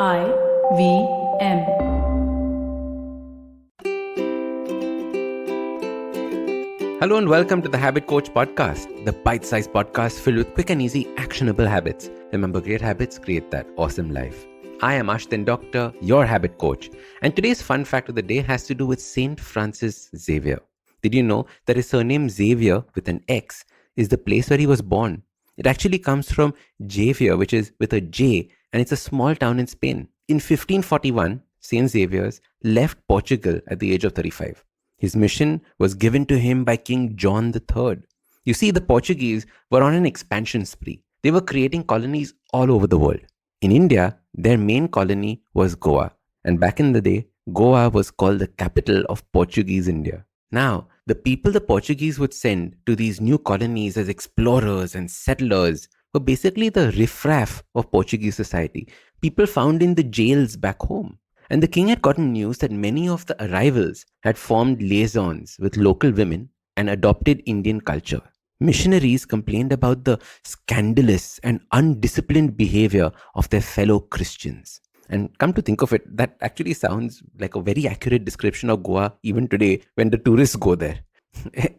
IVM. Hello and welcome to the Habit Coach Podcast, the bite-sized podcast filled with quick and easy actionable habits. Remember, great habits create that awesome life. I am Ashdin Doctor, your habit coach, and today's fun fact of the day has to do with Saint Francis Xavier. Did you know that his surname Xavier with an X is the place where he was born? It actually comes from Javier, which is with a J, and it's a small town in Spain. In 1541, Saint Xavier's left Portugal at the age of 35. His mission was given to him by King John III. You see, the Portuguese were on an expansion spree. They were creating colonies all over the world. In India, their main colony was Goa. And back in the day, Goa was called the capital of Portuguese India. Now, the people the Portuguese would send to these new colonies as explorers and settlers were basically the riffraff of Portuguese society, people found in the jails back home. And the king had gotten news that many of the arrivals had formed liaisons with local women and adopted Indian culture. Missionaries complained about the scandalous and undisciplined behavior of their fellow Christians. And come to think of it, that actually sounds like a very accurate description of Goa even today when the tourists go there.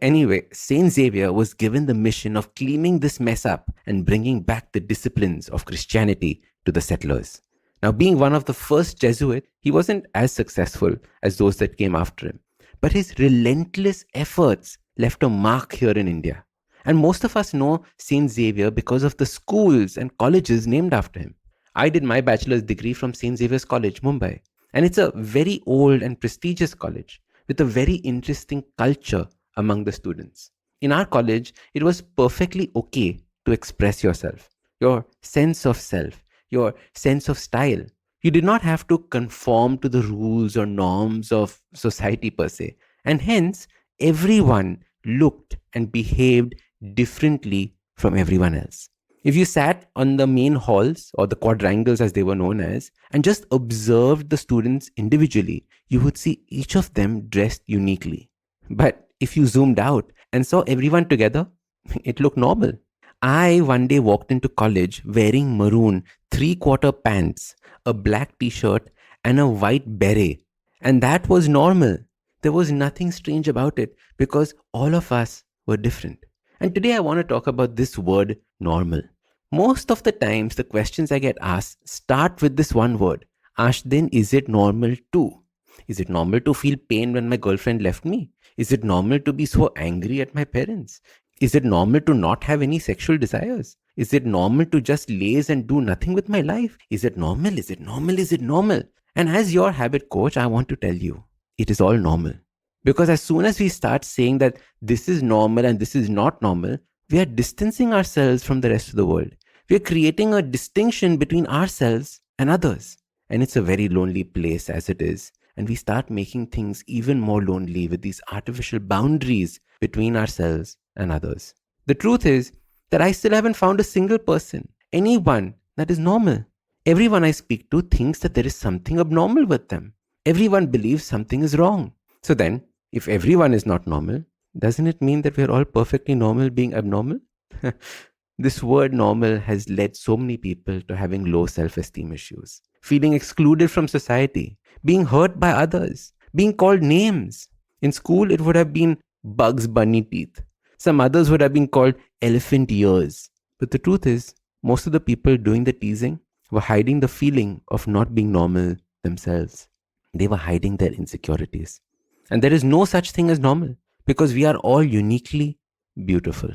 Anyway, Saint Xavier was given the mission of cleaning this mess up and bringing back the disciplines of Christianity to the settlers. Now, being one of the first Jesuits, he wasn't as successful as those that came after him. But his relentless efforts left a mark here in India. And most of us know Saint Xavier because of the schools and colleges named after him. I did my bachelor's degree from Saint Xavier's College, Mumbai. And it's a very old and prestigious college with a very interesting culture among the students. In our college, it was perfectly okay to express yourself, your sense of self, your sense of style. You did not have to conform to the rules or norms of society per se. And hence, everyone looked and behaved differently from everyone else. If you sat on the main halls or the quadrangles as they were known as and just observed the students individually, you would see each of them dressed uniquely. But if you zoomed out and saw everyone together, it looked normal. I one day walked into college wearing maroon 3/4 pants, a black t-shirt, and a white beret. And that was normal. There was nothing strange about it because all of us were different. And today I want to talk about this word normal. Most of the times, the questions I get asked start with this one word. Ashdin, is it normal too? Is it normal to feel pain when my girlfriend left me? Is it normal to be so angry at my parents? Is it normal to not have any sexual desires? Is it normal to just laze and do nothing with my life? Is it normal? Is it normal? Is it normal? And as your habit coach, I want to tell you, it is all normal. Because as soon as we start saying that this is normal and this is not normal, we are distancing ourselves from the rest of the world. We are creating a distinction between ourselves and others. And it's a very lonely place as it is. And we start making things even more lonely with these artificial boundaries between ourselves and others. The truth is that I still haven't found a single person, anyone that is normal. Everyone I speak to thinks that there is something abnormal with them. Everyone believes something is wrong. So then, if everyone is not normal, doesn't it mean that we are all perfectly normal being abnormal? This word normal has led so many people to having low self-esteem issues, feeling excluded from society, being hurt by others, being called names. In school, it would have been Bugs Bunny teeth. Some others would have been called elephant ears. But the truth is, most of the people doing the teasing were hiding the feeling of not being normal themselves. They were hiding their insecurities. And there is no such thing as normal because we are all uniquely beautiful.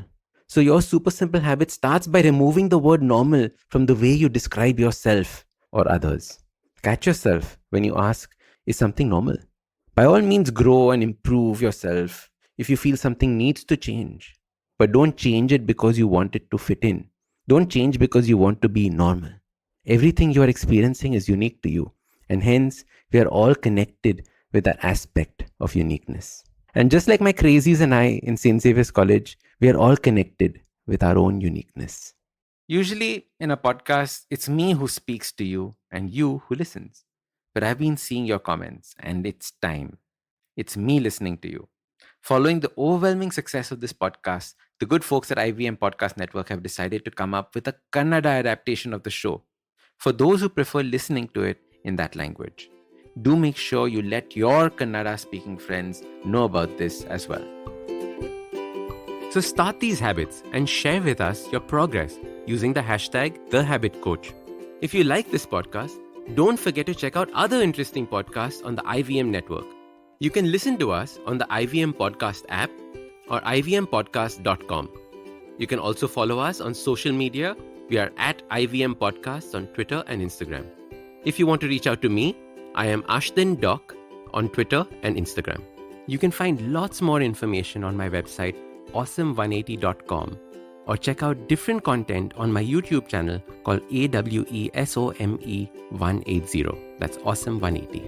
So your super simple habit starts by removing the word normal from the way you describe yourself or others. Catch yourself when you ask, is something normal? By all means, grow and improve yourself if you feel something needs to change. But don't change it because you want it to fit in. Don't change because you want to be normal. Everything you are experiencing is unique to you. And hence, we are all connected with that aspect of uniqueness. And just like my crazies and I in St. Xavier's College, we are all connected with our own uniqueness. Usually in a podcast, it's me who speaks to you and you who listens. But I've been seeing your comments and it's time. It's me listening to you. Following the overwhelming success of this podcast, the good folks at IVM Podcast Network have decided to come up with a Kannada adaptation of the show. for those who prefer listening to it in that language. Do make sure you let your Kannada-speaking friends know about this as well. So start these habits and share with us your progress using the hashtag #TheHabitCoach. If you like this podcast, don't forget to check out other interesting podcasts on the IVM network. You can listen to us on the IVM Podcast app or ivmpodcast.com. You can also follow us on social media. We are at IVM Podcasts on Twitter and Instagram. If you want to reach out to me, I am Ashdin Doc on Twitter and Instagram. You can find lots more information on my website, awesome180.com, or check out different content on my YouTube channel called AWESOME180. That's Awesome180.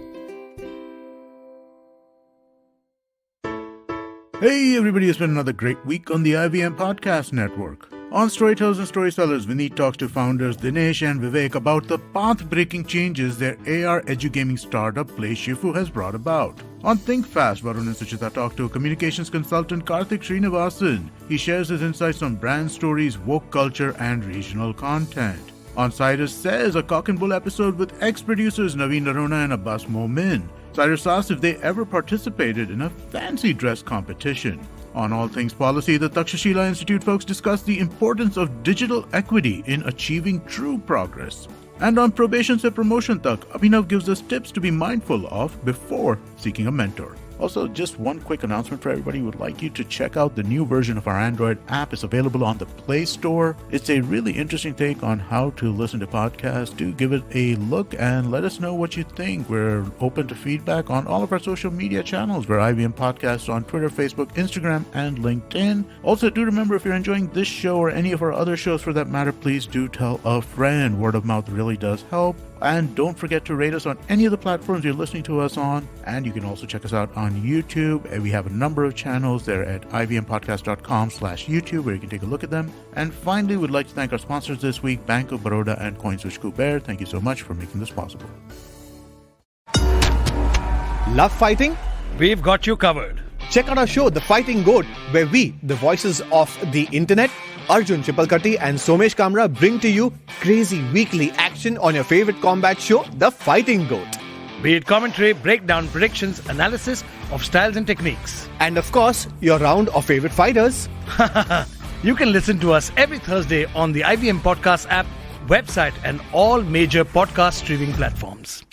Hey everybody, it's been another great week on the IVM Podcast Network. On Storytellers and Storysellers, Vineet talks to founders Dinesh and Vivek about the path-breaking changes their AR edugaming startup Play Shifu has brought about. On Think Fast, Varun and Suchita talk to communications consultant Karthik Srinivasan. He shares his insights on brand stories, woke culture, and regional content. On Cyrus Says, a cock and bull episode with ex-producers Naveen Narona and Abbas Momin. Cyrus asks if they ever participated in a fancy dress competition. On All Things Policy, the Takshashila Institute folks discuss the importance of digital equity in achieving true progress. And on Probation se Promotion Tak, Abhinav gives us tips to be mindful of before seeking a mentor. Also, just one quick announcement for everybody. We would like you to check out the new version of our Android app. It's available on the Play Store. It's a really interesting take on how to listen to podcasts. Do give it a look and let us know what you think. We're open to feedback on all of our social media channels. We're IVM Podcasts on Twitter, Facebook, Instagram, and LinkedIn. Also, do remember, if you're enjoying this show or any of our other shows for that matter, please do tell a friend. Word of mouth really does help. And don't forget to rate us on any of the platforms you're listening to us on. And you can also check us out on YouTube. And we have a number of channels there at ivmpodcast.com/YouTube where you can take a look at them. And finally, we'd like to thank our sponsors this week, Bank of Baroda and CoinSwitch Kuber. Thank you so much for making this possible. Love fighting? We've got you covered. Check out our show, The Fighting Goat, where we, the voices of the internet, Arjun Chipalkatti and Somesh Kamra, bring to you crazy weekly action on your favorite combat show, The Fighting Goat. Be it commentary, breakdown, predictions, analysis of styles and techniques. And of course, your round of favorite fighters. You can listen to us every Thursday on the IVM Podcast app, website, and all major podcast streaming platforms.